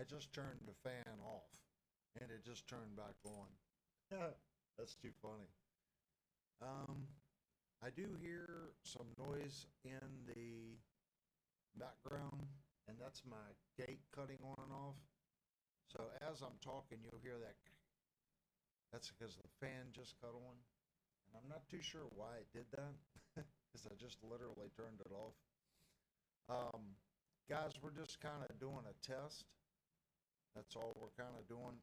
just turned the fan off and it just turned back on. That's too funny. Um, I do hear some noise in the background, and that's my gate cutting on and off. So as I'm talking, you'll hear that. That's because the fan just cut on, and I'm not too sure why it did that, because I just literally turned it off. Guys, we're just kind of doing a test. That's all we're kind of doing.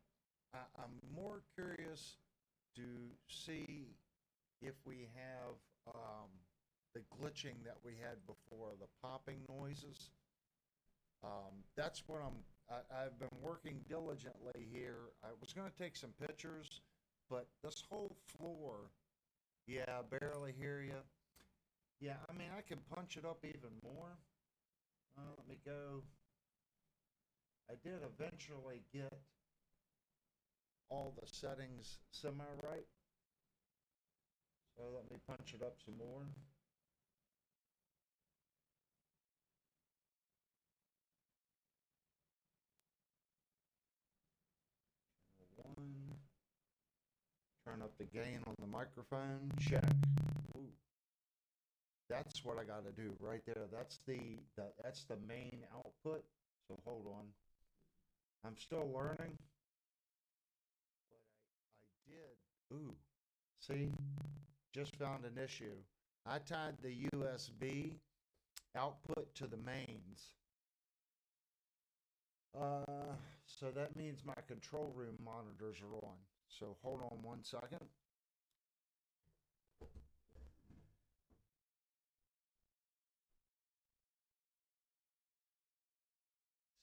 I'm more curious to see if we have the glitching that we had before, the popping noises. That's what I've been working diligently here. I was going to take some pictures, but this whole floor, yeah, barely hear you. Yeah, I mean, I can punch it up even more. Let me go. I did eventually get all the settings semi-right. So let me punch it up some more. One. Turn up the gain on the microphone. Check. Ooh. That's what I got to do right there. That's the main output. So hold on. I'm still learning, but I did. Ooh, see, just found an issue. I tied the USB output to the mains. So that means my control room monitors are on. So hold on 1 second.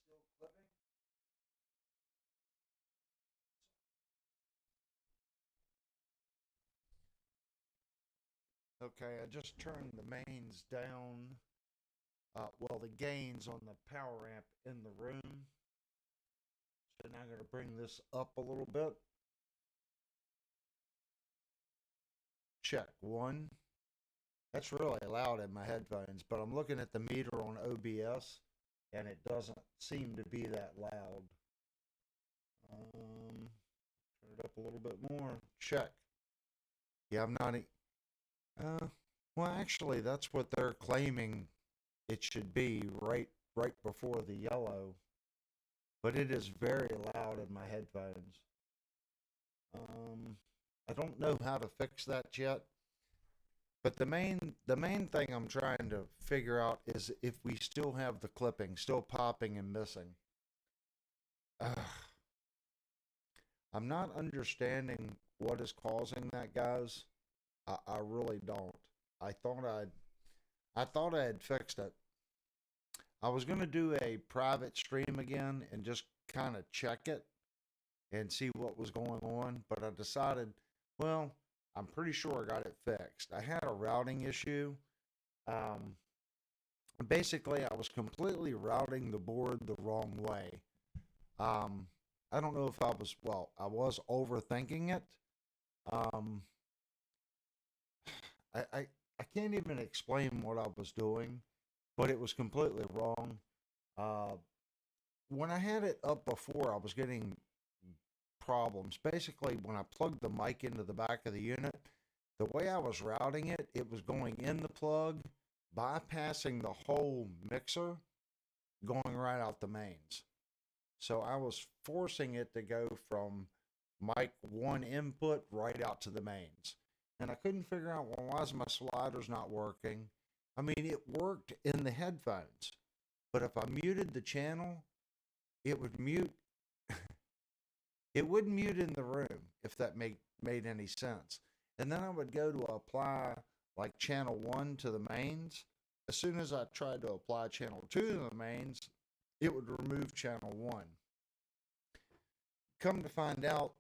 Still clipping. Okay, I just turned the mains down. Well, the gains on the power amp in the room. So now I'm going to bring this up a little bit. Check. One. That's really loud in my headphones, but I'm looking at the meter on OBS, and it doesn't seem to be that loud. Turn it up a little bit more. Check. Yeah, I'm not. Well, actually, that's what they're claiming it should be right before the yellow, but it is very loud in my headphones. I don't know how to fix that yet, but the main thing I'm trying to figure out is if we still have the clipping still popping and missing. I'm not understanding what is causing that, guys. I really don't. I thought I had fixed it. I was going to do a private stream again and just kind of check it and see what was going on, but I decided, well, I'm pretty sure I got it fixed. I had a routing issue. Basically, I was completely routing the board the wrong way. I don't know if I was overthinking it. I can't even explain what I was doing, but it was completely wrong. When I had it up before, I was getting problems. Basically, when I plugged the mic into the back of the unit, the way I was routing it, it was going in the plug, bypassing the whole mixer, going right out the mains. So I was forcing it to go from mic one input right out to the mains. And I couldn't figure out, well, why is my sliders not working? I mean, it worked in the headphones, but if I muted the channel, it would mute. It wouldn't mute in the room, if that made any sense. And then I would go to apply like channel 1 to the mains. As soon as I tried to apply channel 2 to the mains, it would remove channel 1. Come to find out,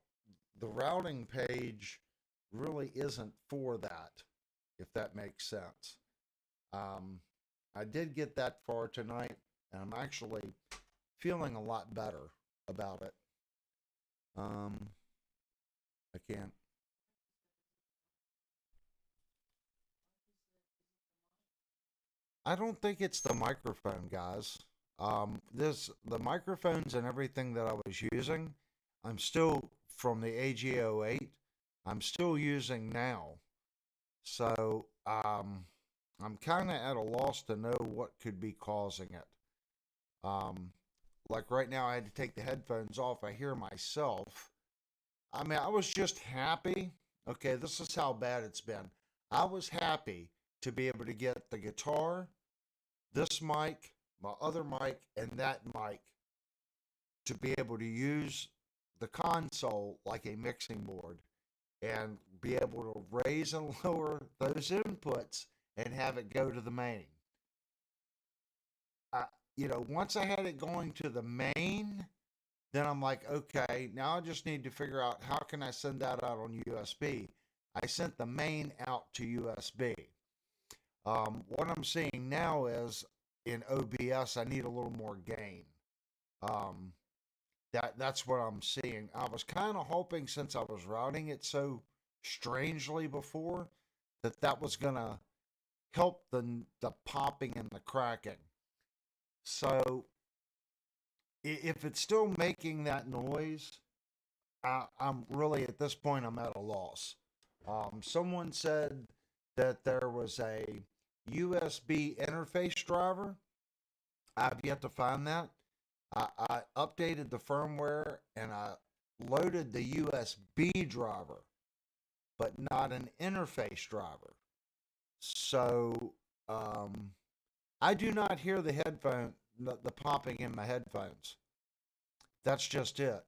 the routing page really isn't for that, if that makes sense. I did get that far tonight, and I'm actually feeling a lot better about it. I can't. I don't think it's the microphone, guys. The microphones and everything that I was using, I'm still from the AG08. I'm still using now. So I'm kind of at a loss to know what could be causing it. Like right now, I had to take the headphones off. I hear myself. I mean, I was just happy. Okay, this is how bad it's been. I was happy to be able to get the guitar, this mic, my other mic, and that mic to be able to use the console like a mixing board and be able to raise and lower those inputs and have it go to the main. Once I had it going to the main, then I'm like, okay, now I just need to figure out how can I send that out on USB. I sent the main out to USB. What I'm seeing now is in OBS, I need a little more gain. That's what I'm seeing. I was kind of hoping, since I was routing it so strangely before, that was gonna help the popping and the cracking. So if it's still making that noise, I'm really, at this point, I'm at a loss. Someone said that there was a USB interface driver. I've yet to find that. I updated the firmware and I loaded the USB driver, but not an interface driver. So I do not hear the popping in my headphones. That's just it.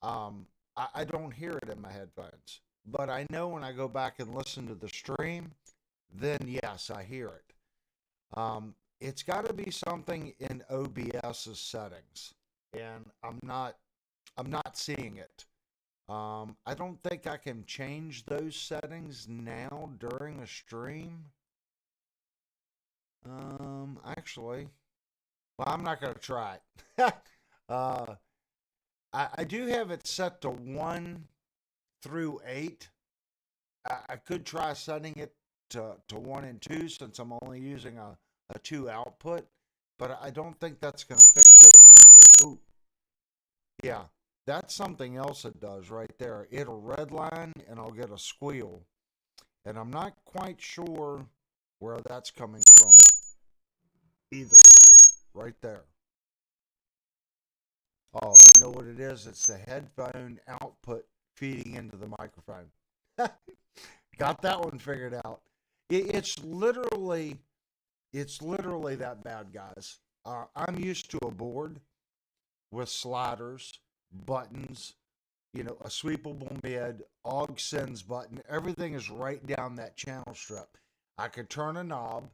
I don't hear it in my headphones, but I know when I go back and listen to the stream, then yes, I hear it. It's got to be something in OBS's settings, and I'm not seeing it. I don't think I can change those settings now during a stream. Actually, well, I'm not going to try it. I do have it set to 1 through 8. I could try setting it to 1 and 2, since I'm only using a 2 output, but I don't think that's going to fix it. Ooh. Yeah, that's something else it does right there. It'll redline and I'll get a squeal. And I'm not quite sure where that's coming from either. Right there. Oh, you know what it is? It's the headphone output feeding into the microphone. Got that one figured out. It's literally that bad, guys. I'm used to a board with sliders, buttons, a sweepable mid, aux sends button. Everything is right down that channel strip. I could turn a knob,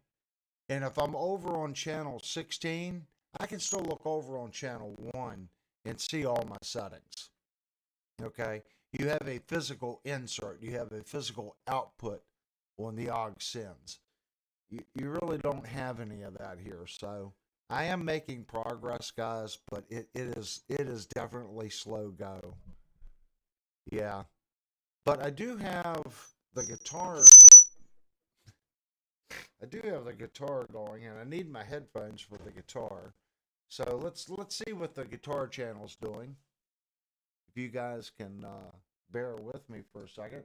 and if I'm over on channel 16, I can still look over on channel 1 and see all my settings. Okay? You have a physical insert. You have a physical output on the aux sends. You really don't have any of that here. So I am making progress, guys, but it is definitely slow go. Yeah. But I do have the guitar. I do have the guitar going, and I need my headphones for the guitar. So let's see what the guitar channel's doing. If you guys can bear with me for a second.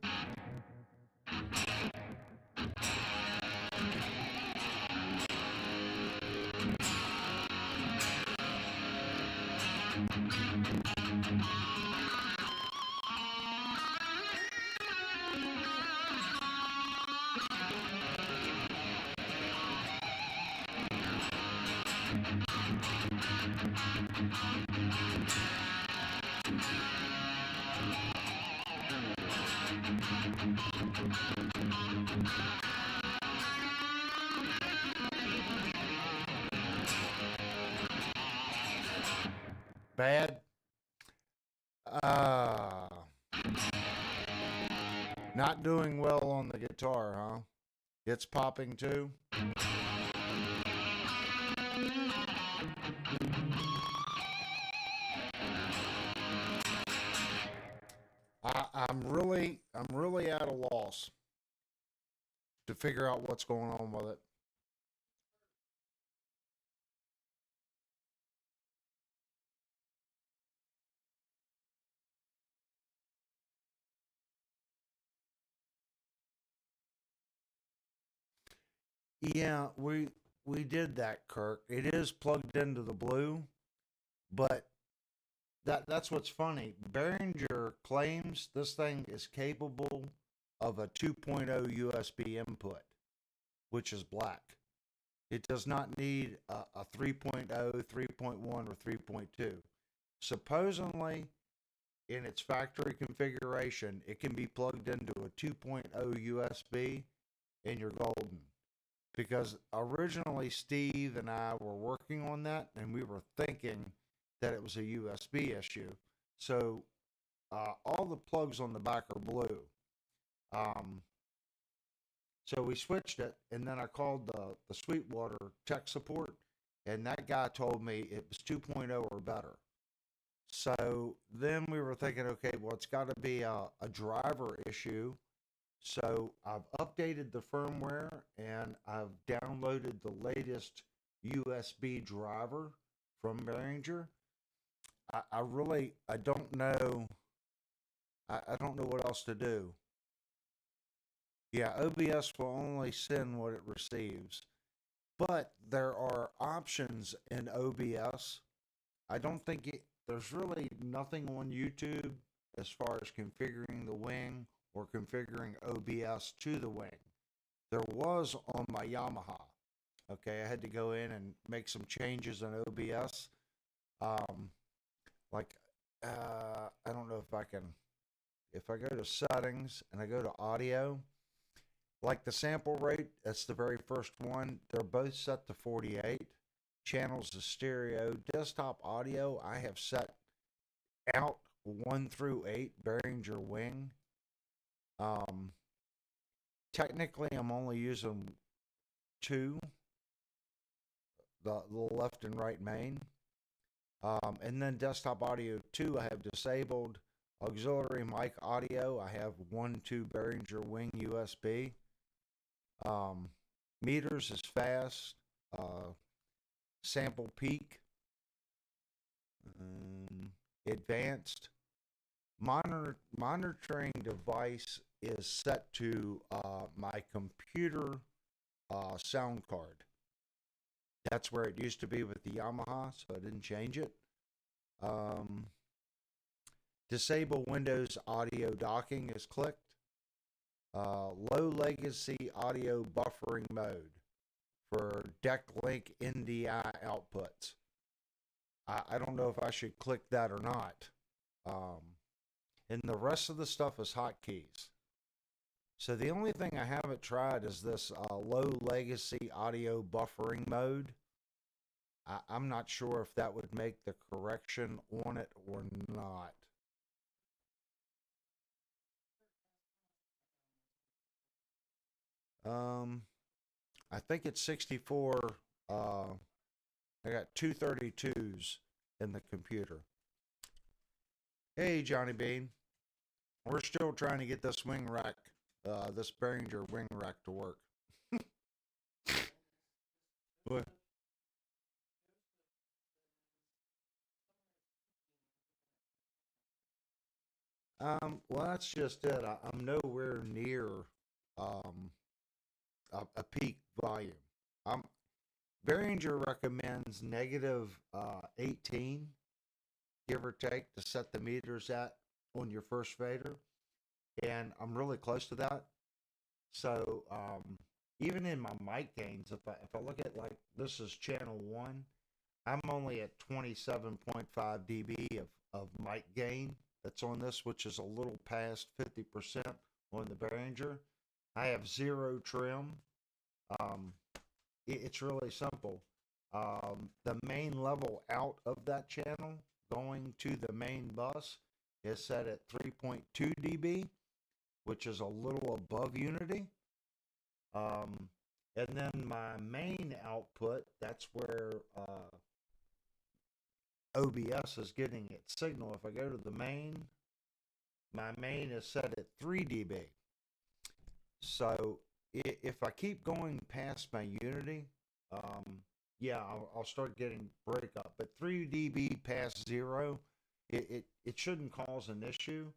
Bad. Not doing well on the guitar, huh? It's popping too. I'm really at a loss to figure out what's going on with it. Yeah, we did that, Kirk. It is plugged into the blue, but that's what's funny. Behringer claims this thing is capable of a 2.0 USB input, which is black. It does not need a 3.0, 3.1, or 3.2. Supposedly, in its factory configuration, it can be plugged into a 2.0 USB and you're golden. Because originally Steve and I were working on that and we were thinking that it was a USB issue. So all the plugs on the back are blue. Um, so we switched it, and then I called the Sweetwater tech support, and that guy told me it was 2.0 or better. So then we were thinking, okay, well, it's got to be a driver issue. So I've updated the firmware and I've downloaded the latest USB driver from Behringer. I don't know. I don't know what else to do. Yeah, OBS will only send what it receives. But there are options in OBS. I don't think there's really nothing on YouTube as far as configuring the wing or configuring OBS to the wing. There was on my Yamaha. Okay, I had to go in and make some changes in OBS. Um, like, I don't know if I can, if I go to settings and I go to audio, like the sample rate, that's the very first one. They're both set to 48. Channels to stereo. Desktop audio, I have set out 1 through 8, Behringer wing. Technically, I'm only using 2, the left and right main. And then desktop audio 2, I have disabled. Auxiliary mic audio, I have 1, 2 Behringer wing USB. Meters is fast. Sample peak. Advanced. Monitoring device is set to my computer sound card. That's where it used to be with the Yamaha, so I didn't change it. Disable Windows audio docking is clicked. Low latency audio buffering mode for deck link NDI outputs. I don't know if I should click that or not. And the rest of the stuff is hotkeys. So the only thing I haven't tried is this low latency audio buffering mode. I'm not sure if that would make the correction on it or not. I think it's 64. I got 232s in the computer. Hey, Johnny Bean. We're still trying to get this wing rack, this Behringer wing rack to work. What? Well, that's just it. I'm nowhere near um, a peak volume. I'm Behringer recommends negative 18, give or take, to set the meters at on your first fader, and I'm really close to that. So even in my mic gains, if I look at, like, this is channel 1, I'm only at 27.5 dB of mic gain that's on this, which is a little past 50% on the Behringer. I have 0 trim. It's really simple. The main level out of that channel going to the main bus is set at 3.2 dB, which is a little above unity. And then my main output, that's where OBS is getting its signal. If I go to the main, my main is set at 3 dB. So if I keep going past my unity, yeah, I'll start getting breakup. But 3 dB past 0, it shouldn't cause an issue.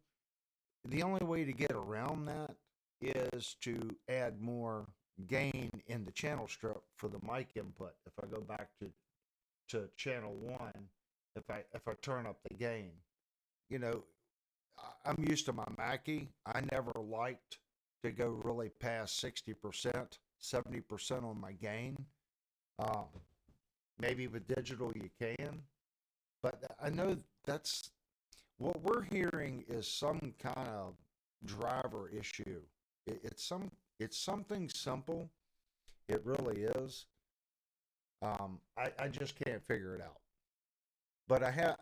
The only way to get around that is to add more gain in the channel strip for the mic input. If I go back to channel 1, if I turn up the gain, you know, I'm used to my Mackie. I never liked to go really past 60%, 70% on my gain. Um, Maybe with digital you can, but I know that's what we're hearing is some kind of driver issue. It's something simple. It really is. I just can't figure it out. But I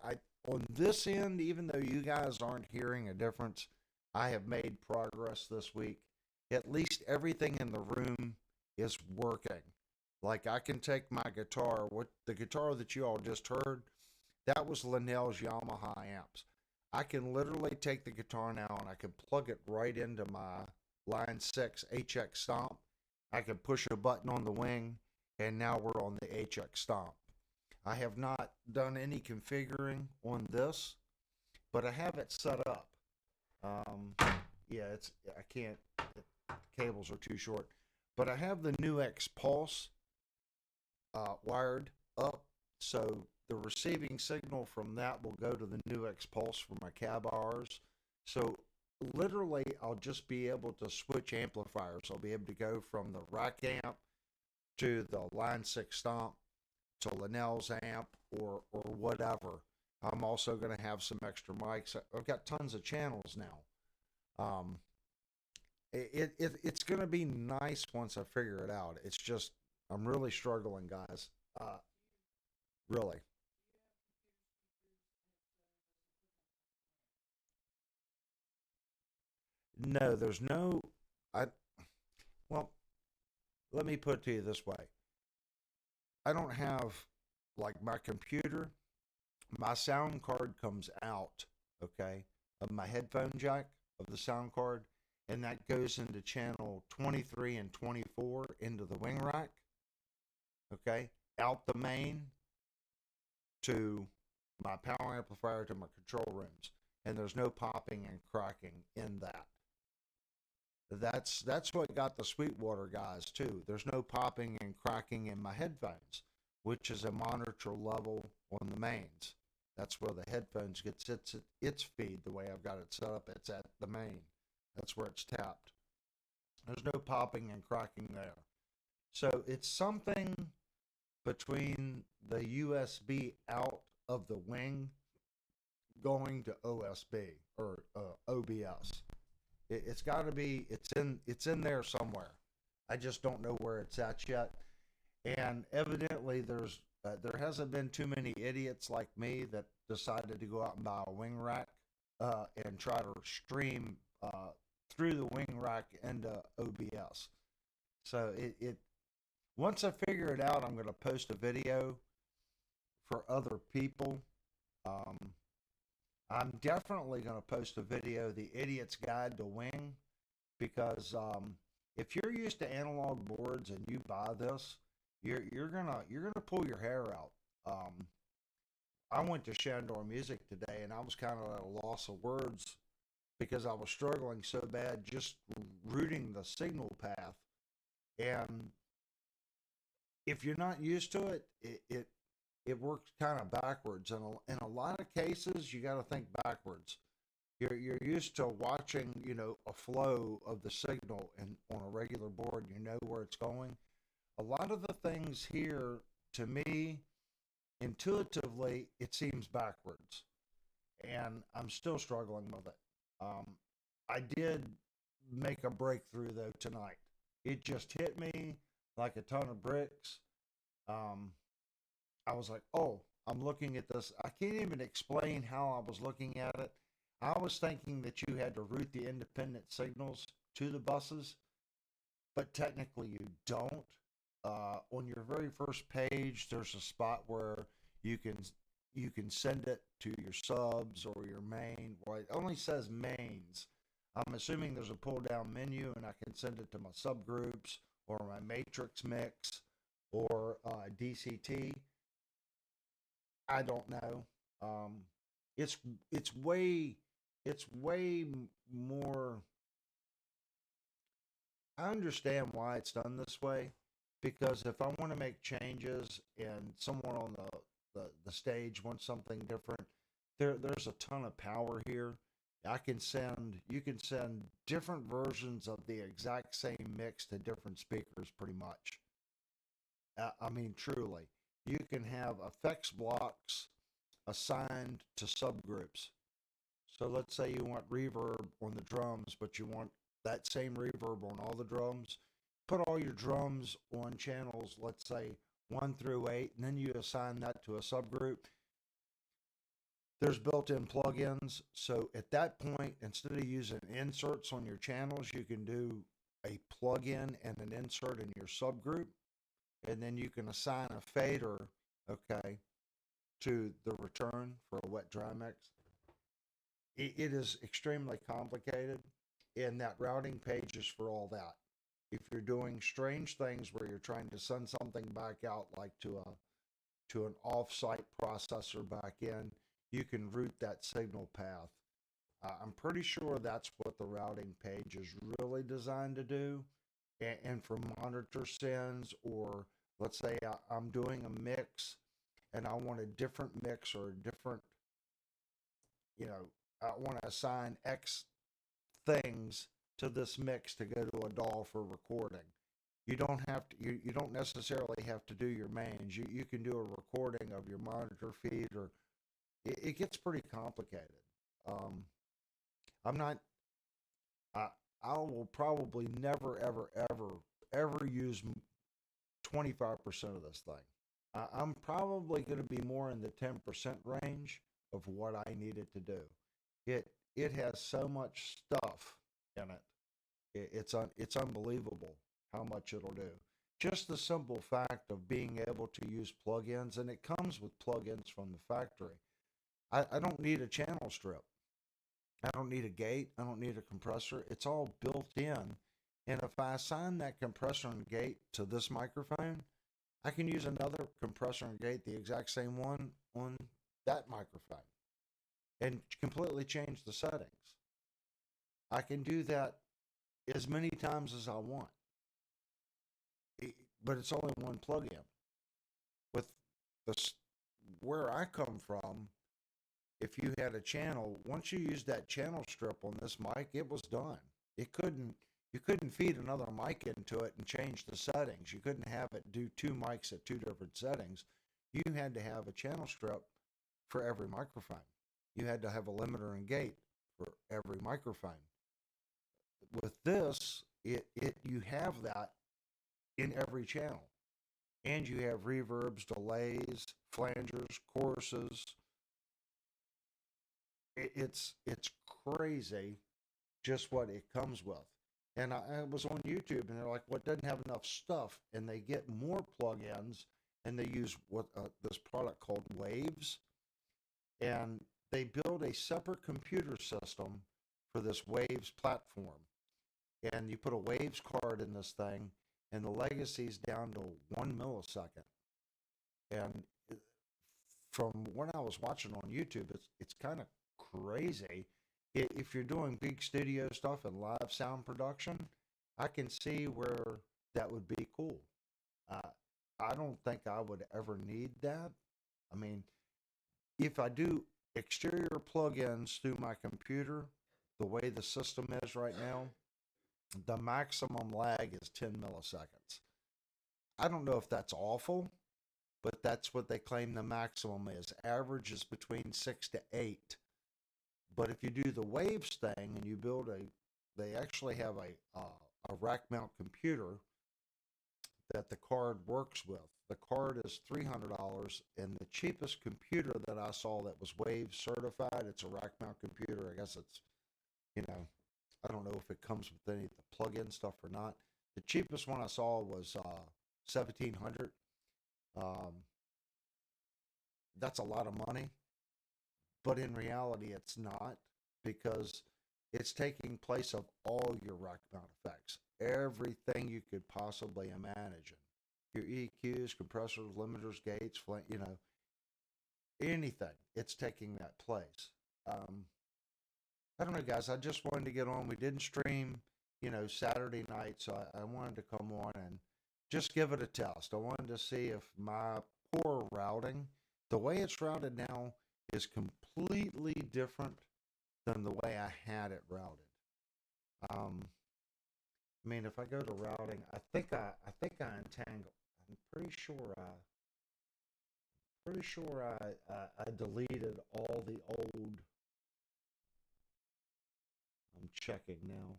on this end, even though you guys aren't hearing a difference, I have made progress this week. At least everything in the room is working. Like I can take my guitar, what the guitar that you all just heard, that was Linnell's Yamaha amps. I can literally take the guitar now and I can plug it right into my Line 6 HX Stomp. I can push a button on the wing, and now we're on the HX Stomp. I have not done any configuring on this, but I have it set up. Um, yeah, I can't. The cables are too short, but I have the new X Pulse wired up, so the receiving signal from that will go to the new X Pulse for my cab Rs. So literally, I'll just be able to switch amplifiers. I'll be able to go from the rack amp to the Line 6 Stomp to Linnell's amp or whatever. I'm also going to have some extra mics. I've got tons of channels now. It's going to be nice once I figure it out. It's just I'm really struggling, guys. Really. No, there's no. I well, let me put it to you this way. I don't have like my computer. My sound card comes out, okay, of my headphone jack of the sound card, and that goes into channel 23 and 24 into the wing rack, okay, out the main to my power amplifier to my control rooms, and there's no popping and cracking in that. That's what got the Sweetwater guys too. There's no popping and cracking in my headphones, which is a monitor level on the mains. That's where the headphones gets its feed. The way I've got it set up, it's at the main. That's where it's tapped. There's no popping and cracking there. So it's something between the USB out of the wing going to OSB or OBS. It's got to be. It's in there somewhere. I just don't know where it's at yet. And evidently, there hasn't been too many idiots like me that decided to go out and buy a wing rack and try to stream through the wing rack into OBS. So it once I figure it out, I'm going to post a video for other people. Um, I'm definitely going to post a video, The Idiot's Guide to Wing, because if you're used to analog boards and you buy this, you're gonna pull your hair out. I went to Shandor Music today, and I was kind of at a loss of words because I was struggling so bad just routing the signal path. And if you're not used to it, it works kind of backwards. And in a lot of cases, you got to think backwards. You're used to watching, a flow of the signal and on a regular board. You know where it's going. A lot of the things here, to me, intuitively, it seems backwards, and I'm still struggling with it. I did make a breakthrough though tonight. It just hit me like a ton of bricks. Um, I was like, oh, I'm looking at this. I can't even explain how I was looking at it. I was thinking that you had to route the independent signals to the buses, but technically you don't. On your very first page, there's a spot where you can you can send it to your subs or your main. Well, it only says mains. I'm assuming there's a pull down menu and I can send it to my subgroups or my matrix mix or DCT. I don't know. Um, it's it's way it's way more I understand why it's done this way, because if I want to make changes and someone on the stage wants something different, there's a ton of power here. You can send different versions of the exact same mix to different speakers pretty much. I mean, truly. You can have effects blocks assigned to subgroups. So let's say you want reverb on the drums, but you want that same reverb on all the drums. Put all your drums on channels, let's say 1 through 8, and then you assign that to a subgroup. There's built-in plugins. So at that point, instead of using inserts on your channels, you can do a plugin and an insert in your subgroup. And then you can assign a fader, okay, to the return for a wet dry mix. It is extremely complicated, and that routing page is for all that. If you're doing strange things where you're trying to send something back out, like to an off-site processor back in, you can route that signal path. I'm pretty sure that's what the routing page is really designed to do. And for monitor sends, or let's say I'm doing a mix and I want a different mix or a different, I want to assign X things to this mix to go to a DAW for recording. You don't have to. You don't necessarily have to do your mains. You can do a recording of your monitor feed, or it gets pretty complicated. Um, I'm not. I will probably never, ever, ever, ever use 25% of this thing. I'm probably going to be more in the 10% range of what I need it to do. It has so much stuff in it. It's unbelievable how much it'll do. Just the simple fact of being able to use plugins, and it comes with plugins from the factory. I don't need a channel strip. I don't need a gate. I don't need a compressor. It's all built in. And if I assign that compressor and gate to this microphone, I can use another compressor and gate, the exact same one, on that microphone, and completely change the settings. I can do that as many times as I want. But it's only one plug-in. With the where I come from, if you had a channel, once you used that channel strip on this mic, it was done. You couldn't feed another mic into it and change the settings. You couldn't have it do 2 mics at 2 different settings. You had to have a channel strip for every microphone. You had to have a limiter and gate for every microphone. With this, you have that in every channel. And you have reverbs, delays, flangers, choruses. It's crazy just what it comes with. And I was on YouTube, and they're like, "Well, it doesn't have enough stuff," and they get more plugins, and they use this product called Waves, and they build a separate computer system for this Waves platform. And you put a Waves card in this thing, and the legacy's down to 1 millisecond. And from when I was watching on YouTube, it's kind of crazy. If you're doing big studio stuff and live sound production, I can see where that would be cool. I don't think I would ever need that. I mean, if I do exterior plugins through my computer, the way the system is right now, the maximum lag is 10 milliseconds. I don't know if that's awful, but that's what they claim the maximum is. Average is between 6 to 8. But if you do the Waves thing and you build they actually have a rack mount computer that the card works with. The card is $300, and the cheapest computer that I saw that was Waves certified, it's a rack mount computer. I guess it's, I don't know if it comes with any of the plug-in stuff or not. The cheapest one I saw was $1,700. That's a lot of money. But in reality, it's not, because it's taking place of all your rack mount effects, everything you could possibly imagine. Your EQs, compressors, limiters, gates, anything. It's taking that place. I don't know, guys. I just wanted to get on. We didn't stream Saturday night, so I wanted to come on and just give it a test. I wanted to see if my poor routing, the way it's routed now, is completely different than the way I had it routed. I mean, if I go to routing, I think I entangled. I'm pretty sure I deleted all the old. I'm checking now.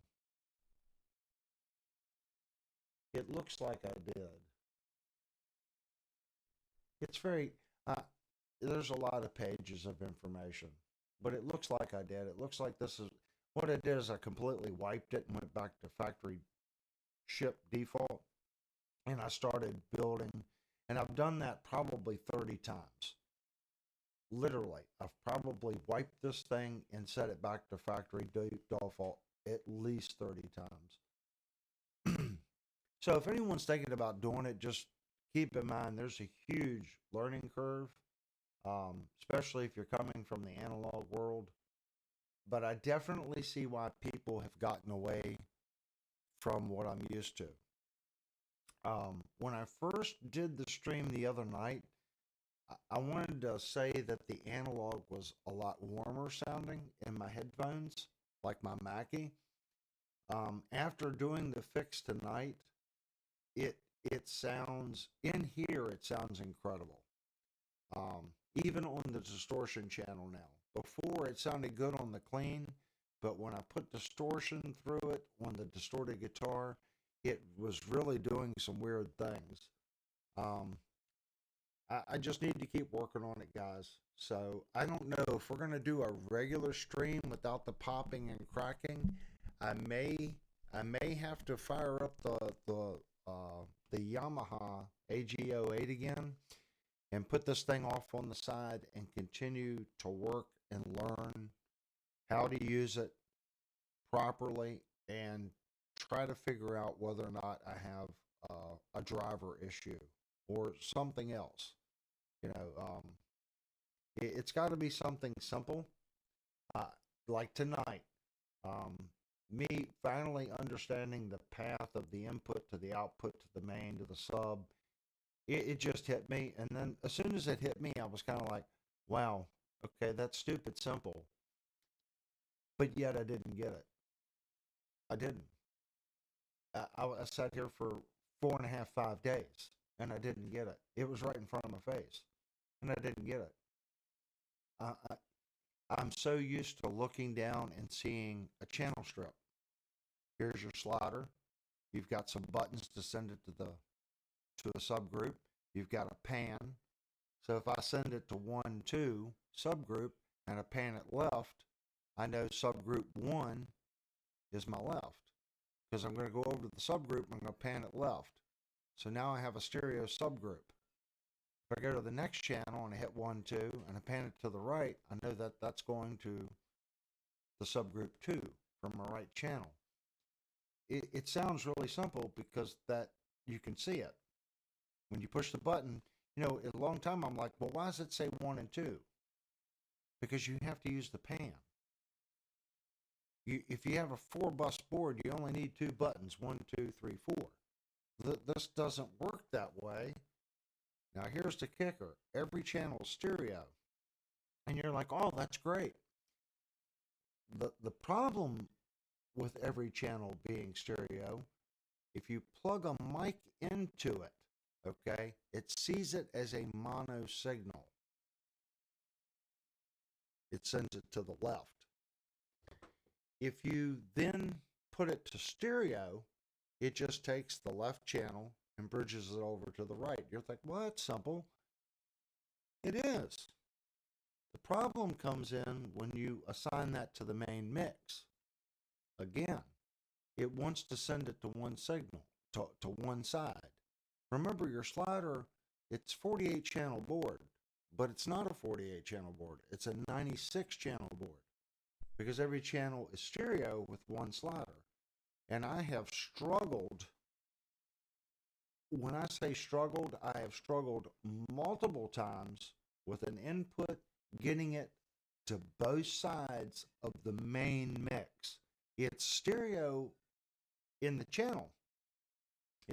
It looks like I did. It's very. There's a lot of pages of information, but it looks like I did. It looks like this is what I did. Is I completely wiped it and went back to factory ship default, and I started building. And I've done that probably 30 times. Literally, I've probably wiped this thing and set it back to factory default at least 30 times. So if anyone's thinking about doing it, just keep in mind there's a huge learning curve, especially if you're coming from the analog world. But I definitely see why people have gotten away from what I'm used to. When I first did the stream the other night, I wanted to say that the analog was a lot warmer sounding in my headphones, like my Mackie. After doing the fix tonight, it it sounds in here. It sounds incredible. Even on the distortion channel now. Before it sounded good on the clean, but when I put distortion through it on the distorted guitar, it was really doing some weird things. Um, I just need to keep working on it, guys. So I don't know if we're gonna do a regular stream without the popping and cracking. I may I may have to fire up the Yamaha AG08 again and put this thing off on the side and continue to work and learn how to use it properly and try to figure out whether or not I have a driver issue or something else. You know, it's got to be something simple, uh, like tonight. Um, Me finally understanding the path of the input to the output to the main to the sub, it just hit me. And then as soon as it hit me, I was kind of like, wow, okay, that's stupid simple. But yet I didn't get it. I didn't. I sat here for 4.5, 5 days, and I didn't get it. It was right in front of my face, and I didn't get it. I, I, I'm so used to looking down and seeing a channel strip. Here's your slider. You've got some buttons to send it to a subgroup. You've got a pan. So if I send it to 1, 2 subgroup and I pan it left, I know subgroup 1 is my left because I'm going to go over to the subgroup and I'm going to pan it left. So now I have a stereo subgroup. If I go to the next channel and I hit 1, 2 and I pan it to the right, I know that that's going to the subgroup 2 from my right channel. It sounds really simple because that you can see it. When you push the button, a long time I'm like, well, why does it say 1 and 2? Because you have to use the pan. If you have a 4-bus board, you only need 2 buttons, 1, 2, 3, 4. This doesn't work that way. Now here's the kicker. Every channel is stereo. And you're like, oh, that's great. The problem with every channel being stereo, if you plug a mic into it, okay, it sees it as a mono signal. It sends it to the left. If you then put it to stereo, it just takes the left channel and bridges it over to the right. You're like, well, that's simple. It is. The problem comes in when you assign that to the main mix. Again, it wants to send it to one signal, to one side. Remember, your slider, it's 48 channel board, but it's not a 48 channel board. It's a 96 channel board because every channel is stereo with one slider. And I have struggled. When I say struggled, I have struggled multiple times with an input getting it to both sides of the main mix. It's stereo in the channel.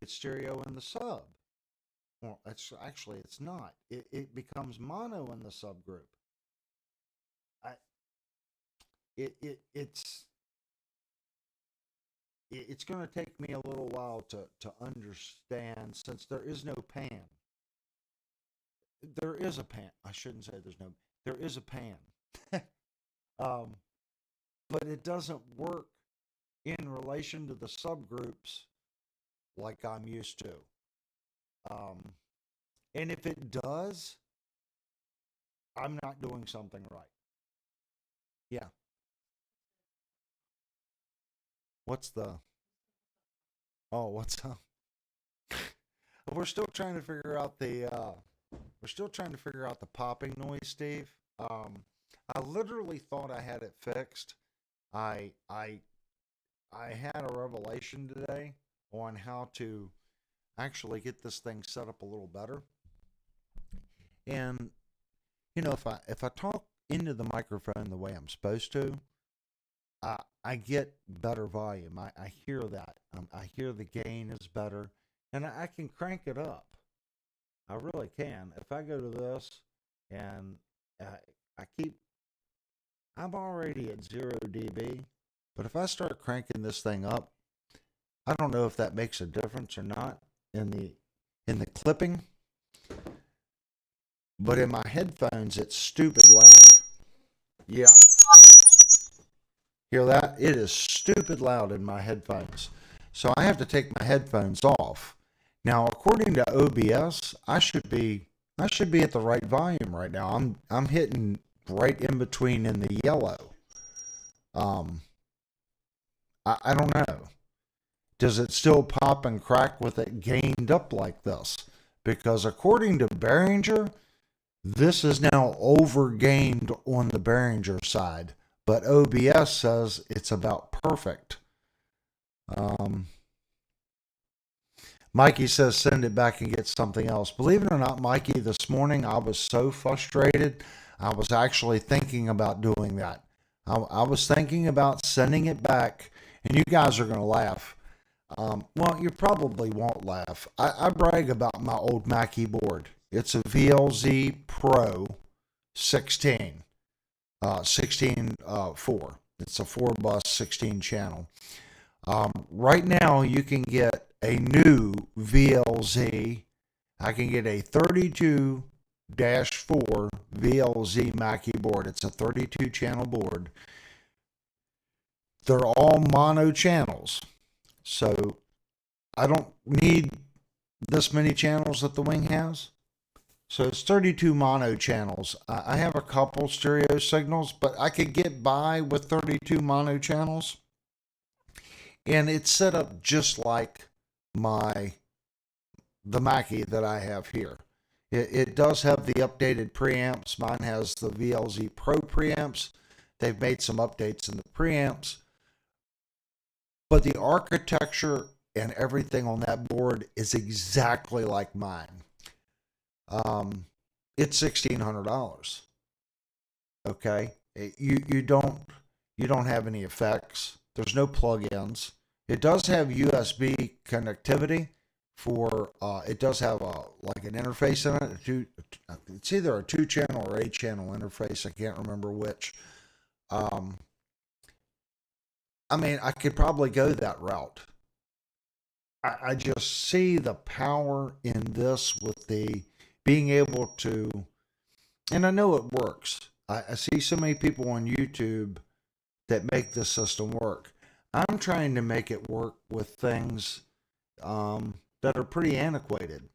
It's stereo in the sub. Well, it's not. It becomes mono in the subgroup. I it it it's going to take me a little while to understand, since there is no pan. There is a pan. I shouldn't say there's no. There is a pan, um, but it doesn't work in relation to the subgroups like I'm used to. Um, and if it does, I'm not doing something right. Yeah. What's the? Oh, what's up? We're still trying to figure out the. We're still trying to figure out the popping noise, Steve. I literally thought I had it fixed. I I I had a revelation today on how to actually get this thing set up a little better. And if I talk into the microphone the way I'm supposed to, I get better volume. I hear that. I hear the gain is better, and I can crank it up. I really can. If I go to this and uh, I keep, I'm already at 0 dB, but if I start cranking this thing up, I don't know if that makes a difference or not in the clipping, but in my headphones it's stupid loud. Yeah. Hear that? It is stupid loud in my headphones. So I have to take my headphones off. Now, according to OBS, I should be at the right volume right now. I'm hitting right in between in the yellow. I don't know. Does it still pop and crack with it gained up like this? Because according to Behringer, this is now overgained on the Behringer side, but OBS says it's about perfect. Mikey says send it back and get something else. Believe it or not, Mikey, this morning I was so frustrated, I was actually thinking about doing that. I was thinking about sending it back, and you guys are going to laugh. Well, you probably won't laugh. I brag about my old Mackie board. It's a VLZ Pro 16, 4. It's a 4-bus 16 channel. Right now, you can get a new VLZ. I can get a 32-4 VLZ Mackie board. It's a 32 channel board. They're all mono channels. So I don't need this many channels that the Wing has. So it's 32 mono channels. I have a couple stereo signals, but I could get by with 32 mono channels. And it's set up just like the Mackie that I have here. It does have the updated preamps. Mine has the VLZ Pro preamps. They've made some updates in the preamps. But the architecture and everything on that board is exactly like mine. It's $1,600. Okay, you don't have any effects. There's no plugins. It does have USB connectivity for. It does have like an interface in it. It's either a 2-channel or 8-channel interface. I can't remember which. I mean, I could probably go that route. I just see the power in this with the being able to, and I know it works. I see so many people on YouTube that make this system work. I'm trying to make it work with things that are pretty antiquated.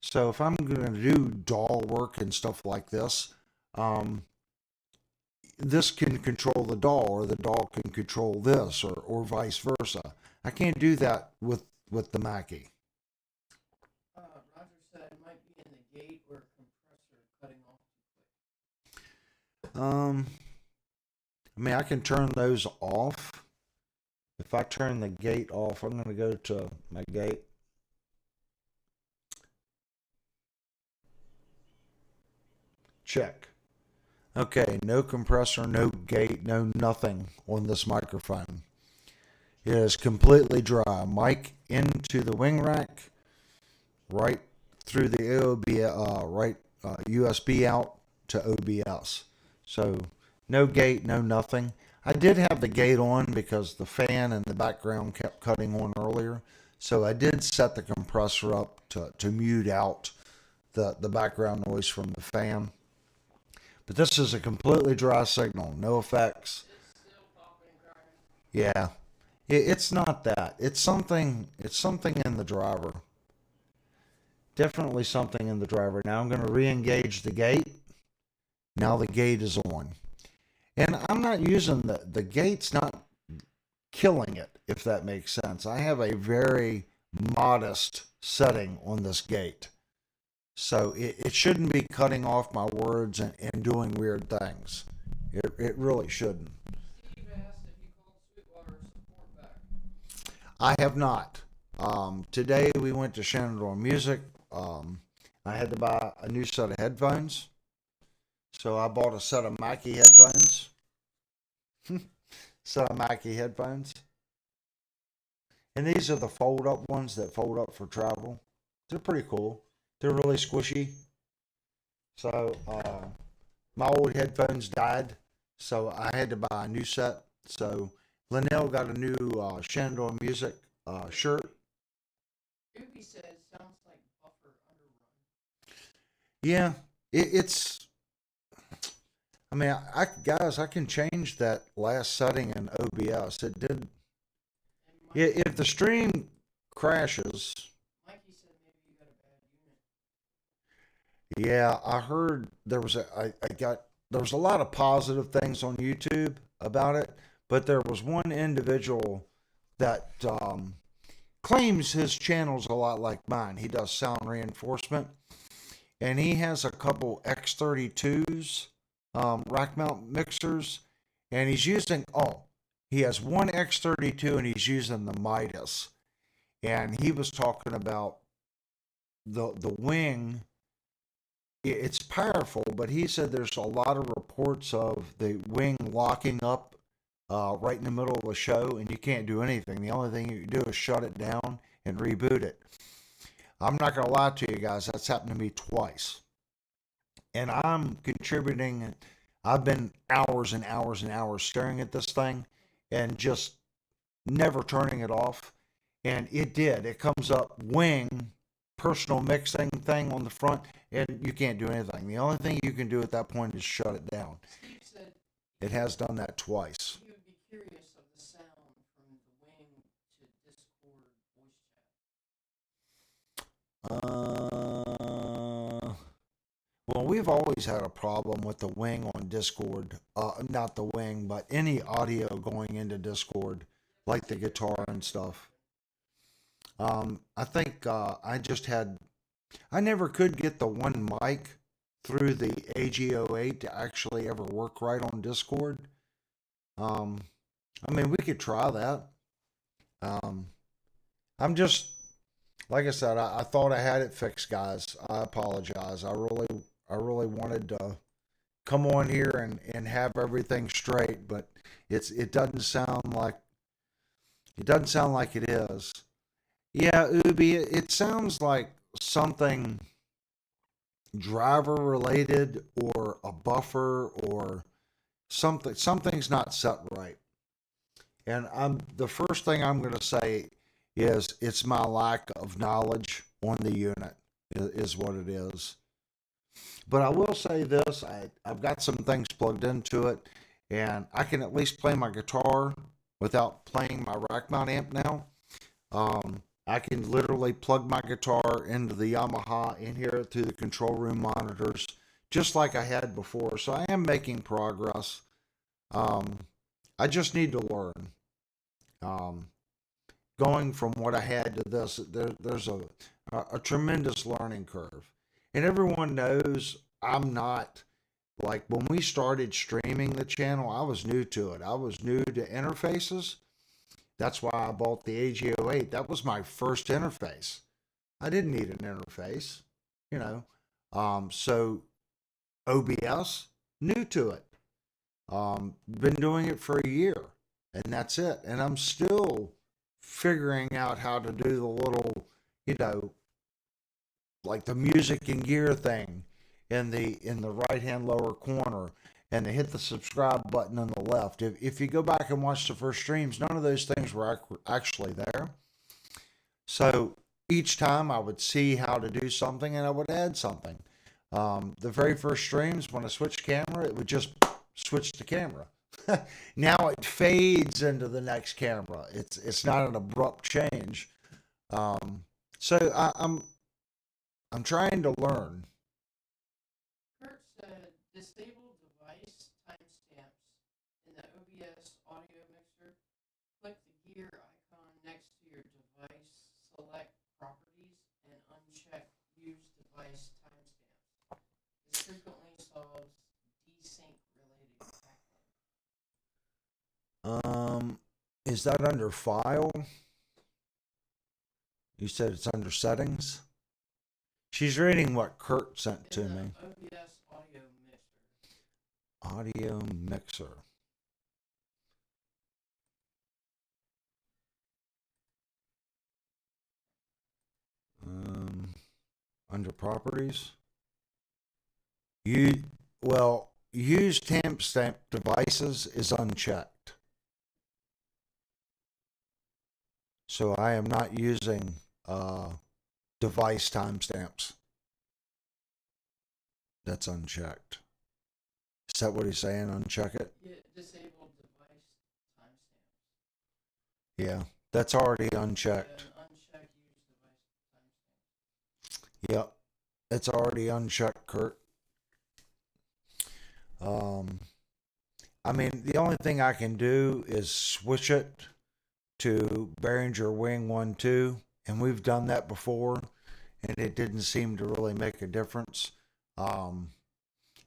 So if I'm going to do DAW work and stuff like this, this can control the DAW, or the DAW can control this, or vice versa. I can't do that with the Mackie. Roger said it might be in the gate or compressor cutting off too quick. I mean, I can turn those off. If I turn the gate off, I'm going to go to my gate. Check. Okay, no compressor, no gate, no nothing on this microphone. It is completely dry. Mic into the wing rack, right through the AOB, USB out to OBS. So no gate, no nothing. I did have the gate on because the fan in the background kept cutting on earlier. So I did set the compressor up to mute out the background noise from the fan. But this is a completely dry signal, no effects. It's still popping and cracking. Yeah, it's not that. It's something. It's something in the driver. Definitely something in the driver. Now I'm going to re-engage the gate. Now the gate is on, and I'm not using the gate's not killing it, if that makes sense. I have a very modest setting on this gate, so it shouldn't be cutting off my words and doing weird things. It really shouldn't. Steve asked if you called Sweetwater support back. I have not. Today we went to Shenandoah Music. I had to buy a new set of headphones. So I bought a set of Mackie headphones. Set of Mackie headphones. And these are the fold up ones that fold up for travel. They're pretty cool. They're really squishy. So my old headphones died. So I had to buy a new set. So Linnell got a new Shenandoah Music shirt. Ruby says sounds like buffer underrun. Yeah, it's. I mean, I can change that last setting in OBS. It did. And Mikey, If the stream crashes, Mikey said maybe you got a bad unit. yeah, I heard there was a lot of positive things on YouTube about it, but there was one individual that claims his channel's a lot like mine. He does sound reinforcement, and he has a couple X32s, rack mount mixers, and he has one X32 and he's using the Midas, and he was talking about the wing. It's powerful, but he said there's a lot of reports of the wing locking up right in the middle of a show, and you can't do anything. The only thing you can do is shut it down and reboot it. I'm not going to lie to you guys, that's happened to me twice. And I'm contributing. I've been hours and hours and hours staring at this thing and just never turning it off. And it did. It comes up wing personal mixing thing on the front, and you can't do anything. The only thing you can do at that point is shut it down. Steve said It has done that twice. he would be curious of the sound from the wing to Discord voice chat. Well, we've always had a problem with the wing on Discord. Not the wing, but any audio going into Discord, like the guitar and stuff. I think I never could get the one mic through the AG08 to actually ever work right on Discord. I mean, we could try that. I'm just, like I said, I thought I had it fixed, guys. I apologize. I really wanted to come on here and have everything straight, but it doesn't sound like it is. Yeah, Ubi, it sounds like something driver related or a buffer or something. Something's not set right. And the first thing I'm going to say is it's my lack of knowledge on the unit is what it is. But I will say this, I've got some things plugged into it, and I can at least play my guitar without playing my rack mount amp now. I can literally plug my guitar into the Yamaha and hear it through the control room monitors, just like I had before. So I am making progress. I just need to learn. Going from what I had to this, there's a tremendous learning curve. And everyone knows I'm not, like when we started streaming the channel, I was new to it. I was new to interfaces. That's why I bought the AG08. That was my first interface. I didn't need an interface, you know. So OBS, new to it. Been doing it for a year. and that's it. And I'm still figuring out how to do the little, you know, like the music and gear thing in the right hand lower corner, and they hit the subscribe button on the left. If you go back and watch the first streams, none of those things were actually there. So each time I would see how to do something and I would add something. The very first streams, when I switched camera, it would just switch the camera. Now it fades into the next camera. It's not an abrupt change. So I'm trying to learn. Kurt said disable device timestamps in the OBS audio mixer. Click the gear icon next to your device, select properties, and uncheck use device timestamps. This frequently solves desync related backlight. Is that under file? You said it's under settings? She's reading what Kurt sent to me. OBS audio mixer. Audio mixer. Under properties. Use timestamp devices is unchecked. So I am not using device timestamps. That's unchecked. Is that what he's saying? Uncheck it? Yeah, disable device timestamps. Yeah, that's already unchecked. Uncheck use device timestamps. Yep, it's already unchecked, Kurt. I mean, the only thing I can do is switch it to Behringer Wing 1.2, and we've done that before, and it didn't seem to really make a difference.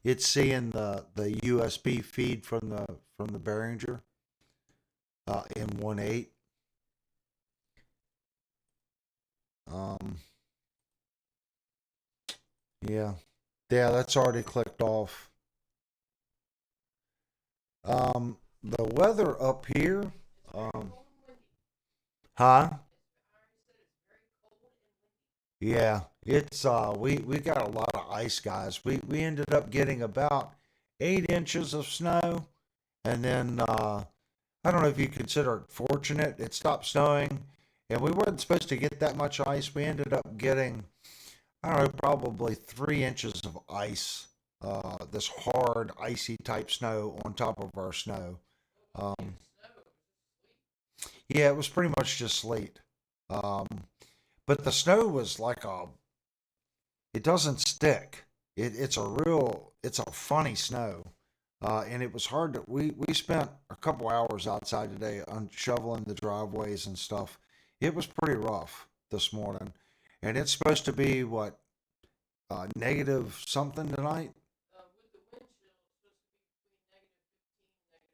It's seeing the USB feed from the Behringer in 1.8. Yeah, that's already clicked off. The weather up here, huh? Yeah, it's we got a lot of ice, guys. We ended up getting about 8 inches of snow, and then I don't know if you consider it fortunate. It stopped snowing, and we weren't supposed to get that much ice. We ended up getting, I don't know, probably 3 inches of ice. This hard, icy type snow on top of our snow. Yeah, it was pretty much just sleet. But the snow was like it doesn't stick. It's a funny snow. And it was hard we spent a couple hours outside today on shoveling the driveways and stuff. It was pretty rough this morning. And it's supposed to be what, negative something tonight? With the wind chill, it's supposed to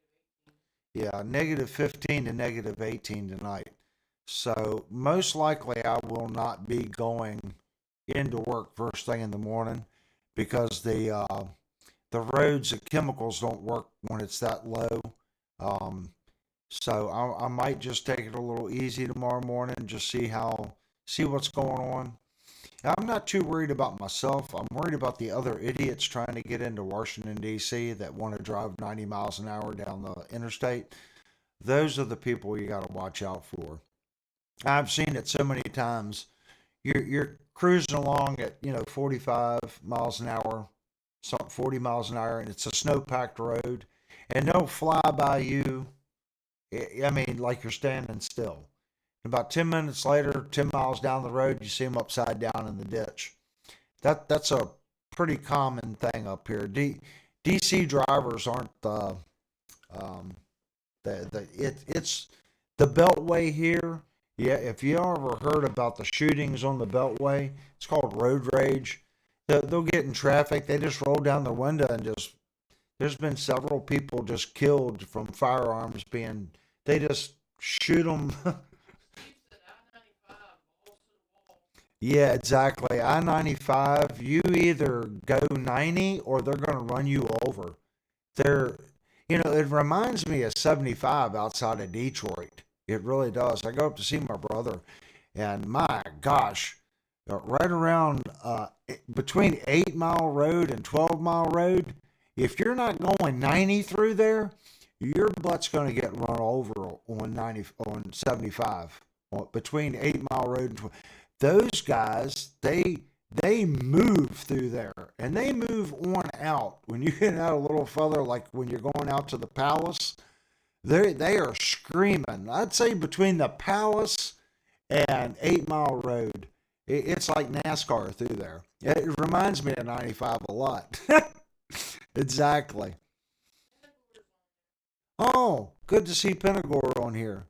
be between -15 and -18. Yeah, negative 15 to negative 18 tonight. So most likely I will not be going into work first thing in the morning because the roads, the chemicals don't work when it's that low. So I might just take it a little easy tomorrow morning and just see what's going on. I'm not too worried about myself. I'm worried about the other idiots trying to get into Washington, D.C. that want to drive 90 miles an hour down the interstate. Those are the people you got to watch out for. I've seen it so many times. You're cruising along at 45 miles an hour, 40 miles an hour, and it's a snow-packed road, and they'll fly by you. I mean, like you're standing still. About 10 minutes later, 10 miles down the road, you see them upside down in the ditch. That's a pretty common thing up here. DC drivers aren't it's the Beltway here. Yeah, if you ever heard about the shootings on the Beltway, it's called road rage. They'll get in traffic, they just roll down the window and there's been several people just killed from firearms they just shoot them. Yeah, exactly. I-95, you either go 90 or they're going to run you over. They're, It reminds me of 75 outside of Detroit. It really does. I go up to see my brother, and my gosh, right around between 8 Mile Road and 12 Mile Road, if you're not going 90 through there, your butt's going to get run over on 75 between 8 Mile Road and 12. Those guys, they move through there, and they move on out. When you get out a little further, like when you're going out to the Palace, they are screaming. I'd say between the Palace and 8 Mile Road, it's like NASCAR through there. It reminds me of 95 a lot. Exactly. Oh, good to see Pentagore on here.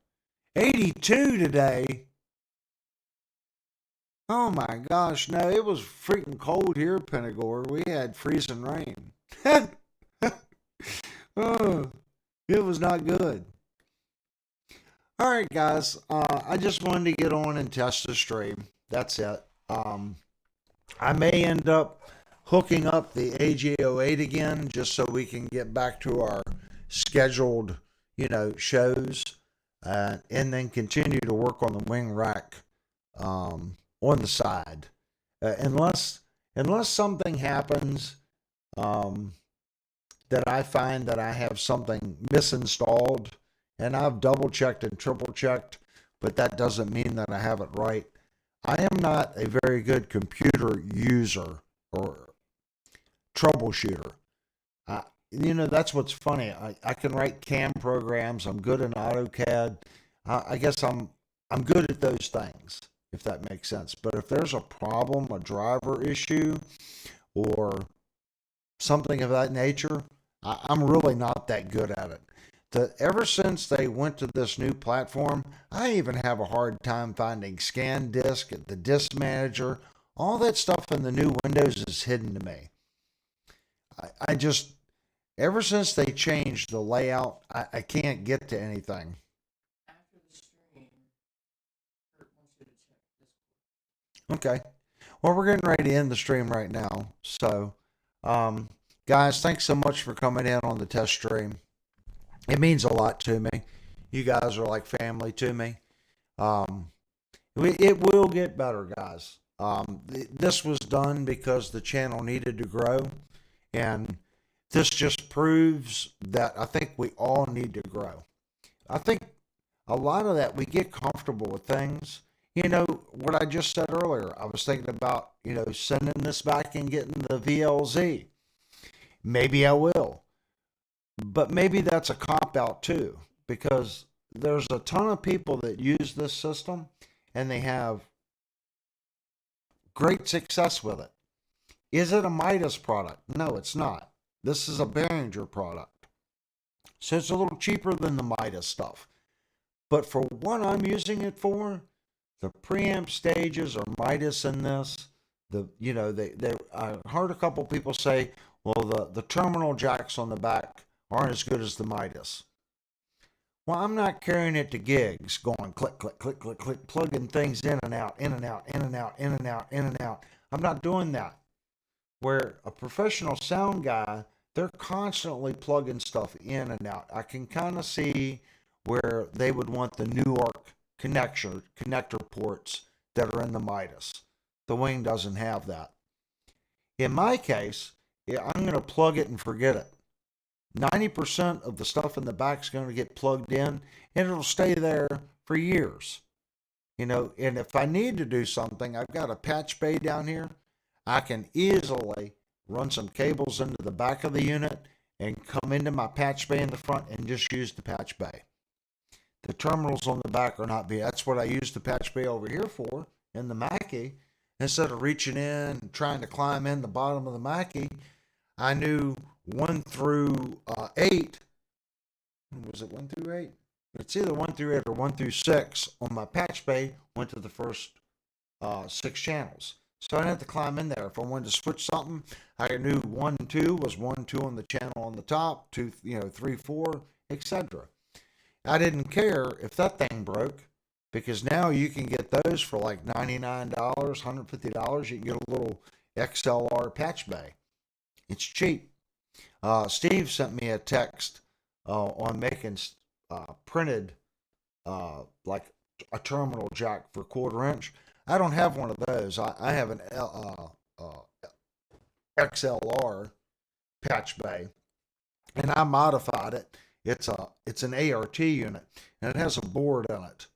82 today. Oh my gosh, no, it was freaking cold here, Pentagore. We had freezing rain. Oh, it was not good. All right, guys. I just wanted to get on and test the stream. That's it. I may end up hooking up the AJ08 again just so we can get back to our scheduled, shows, and then continue to work on the wing rack on the side, unless something happens that I find that I have something misinstalled, and I've double checked and triple checked, but that doesn't mean that I have it right. I am not a very good computer user or troubleshooter. That's what's funny. I can write CAM programs. I'm good in AutoCAD. I guess I'm good at those things, if that makes sense. But if there's a problem, a driver issue, or something of that nature, I'm really not that good at it. Ever since they went to this new platform, I even have a hard time finding scan disk, the disk manager. All that stuff in the new Windows is hidden to me. I just, ever since they changed the layout, I can't get to anything. After the stream, Kurt wants you to check this. Okay. Well, we're getting ready to end the stream right now. So, guys, thanks so much for coming in on the test stream. It means a lot to me. You guys are like family to me. It will get better, guys. This was done because the channel needed to grow, and this just proves that I think we all need to grow. I think a lot of that, we get comfortable with things. What I just said earlier, I was thinking about, sending this back and getting the VLZ. Maybe I will. But maybe that's a cop-out too, because there's a ton of people that use this system, and they have great success with it. Is it a Midas product? No, it's not. This is a Behringer product. So it's a little cheaper than the Midas stuff. But for what I'm using it for, the preamp stages are Midas in this. I heard a couple people say, well, the terminal jacks on the back aren't as good as the Midas. Well, I'm not carrying it to gigs, going click, click, click, click, click, plugging things in and out, in and out, in and out, in and out, in and out. I'm not doing that. Where a professional sound guy, they're constantly plugging stuff in and out. I can kind of see where they would want the Newark connector ports that are in the Midas. The Wing doesn't have that. In my case, I'm going to plug it and forget it. 90% of the stuff in the back is going to get plugged in, and it'll stay there for years. And if I need to do something, I've got a patch bay down here. I can easily run some cables into the back of the unit and come into my patch bay in the front and just use the patch bay. The terminals on the back are not big. That's what I use the patch bay over here for in the Mackie. Instead of reaching in and trying to climb in the bottom of the Mackie, I knew 1 through 8. Was it 1 through 8? It's either 1 through 8 or 1 through 6 on my patch bay went to the first 6 channels. So I didn't have to climb in there. If I wanted to switch something, I knew 1 and 2 was 1, 2 on the channel on the top, 2, 3, 4, etc. I didn't care if that thing broke, because now you can get those for like $99, $150. You can get a little XLR patch bay. It's cheap. Steve sent me a text on making printed like a terminal jack for 1/4 inch. I don't have one of those. I have an XLR patch bay, and I modified it. It's an ART unit, and it has a board in it.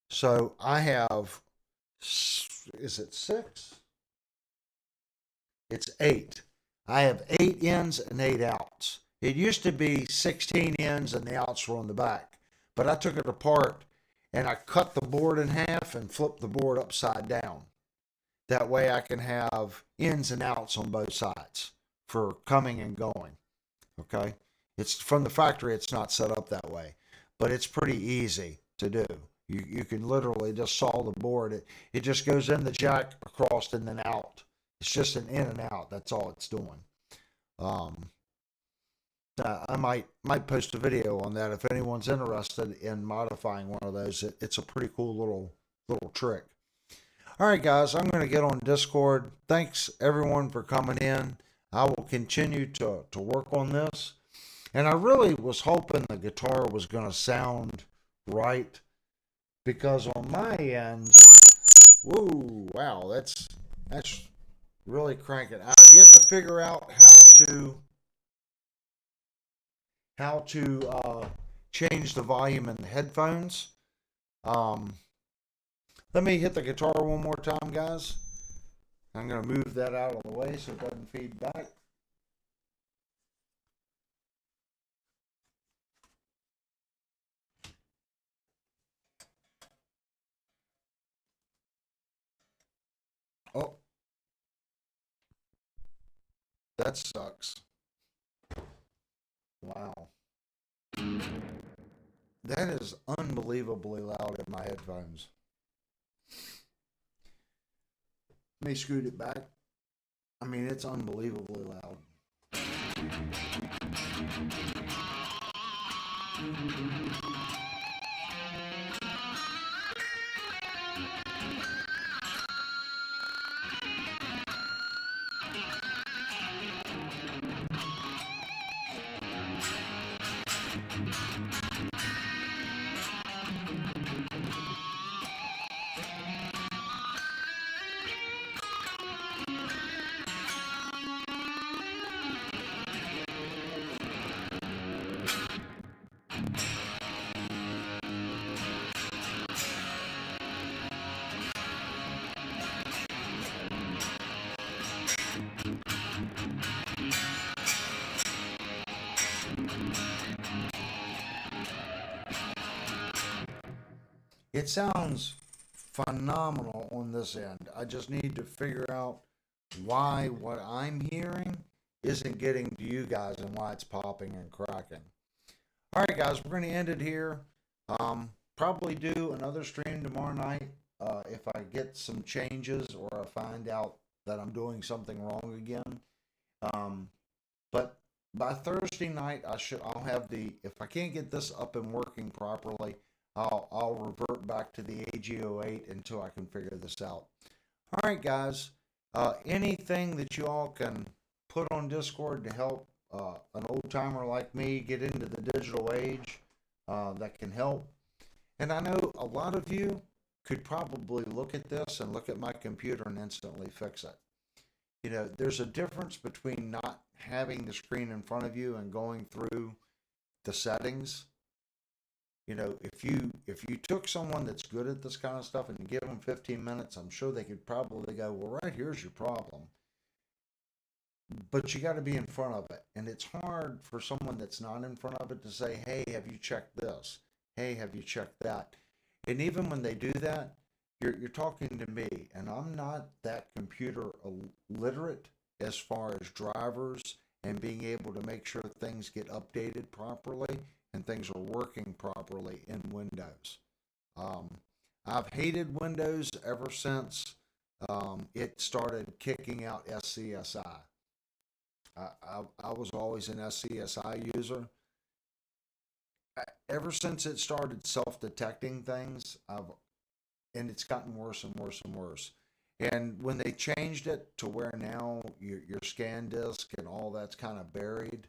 So I have, is it 6? It's 8. I have 8 ins and 8 outs. It used to be 16 ins and the outs were on the back, but I took it apart and I cut the board in half and flipped the board upside down. That way I can have ins and outs on both sides for coming and going. Okay. It's from the factory, it's not set up that way, but it's pretty easy to do. You can literally just saw the board. It just goes in the jack across and then out. It's just an in and out. That's all it's doing. Um, I might post a video on that if anyone's interested in modifying one of those. It's a pretty cool little trick. All right, guys, I'm going to get on Discord. Thanks everyone for coming in. I will continue to work on this. And I really was hoping the guitar was going to sound right, because on my end, whoa, wow, that's really cranking. I've yet to figure out how to change the volume in the headphones. Let me hit the guitar one more time, guys. I'm going to move that out of the way so it doesn't feed back. Oh, that sucks. Wow. That is unbelievably loud in my headphones. Let me scoot it back. I mean, it's unbelievably loud. It sounds phenomenal on this end. I just need to figure out why what I'm hearing isn't getting to you guys and why it's popping and cracking. All right, guys, we're going to end it here. Probably do another stream tomorrow night if I get some changes or I find out that I'm doing something wrong again. But by Thursday night, I'll have if I can't get this up and working properly, I'll revert back to the AG08 until I can figure this out. All right, guys. Anything that you all can put on Discord to help an old timer like me get into the digital age, that can help. And I know a lot of you could probably look at this and look at my computer and instantly fix it. You know, there's a difference between not having the screen in front of you and going through the settings. You know, if you took someone that's good at this kind of stuff and you give them 15 minutes, I'm sure they could probably go, well, right here's your problem. But you got to be in front of it. And it's hard for someone that's not in front of it to say, hey, have you checked this? Hey, have you checked that? And even when they do that, you're talking to me, and I'm not that computer literate as far as drivers and being able to make sure things get updated properly and things are working properly in Windows. I've hated Windows ever since it started kicking out SCSI. I was always an SCSI user. Ever since it started self-detecting things, and it's gotten worse and worse and worse. And when they changed it to where now your scan disk and all that's kind of buried,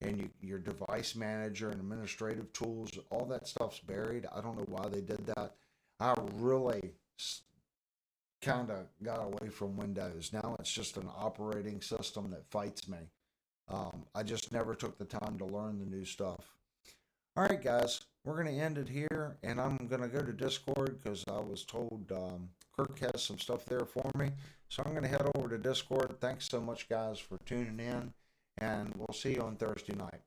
and your device manager and administrative tools, all that stuff's buried. I don't know why they did that. I really kind of got away from Windows. Now it's just an operating system that fights me. I just never took the time to learn the new stuff. All right, guys, we're going to end it here, and I'm going to go to Discord because I was told Kirk has some stuff there for me. So I'm going to head over to Discord. Thanks so much, guys, for tuning in, and we'll see you on Thursday night.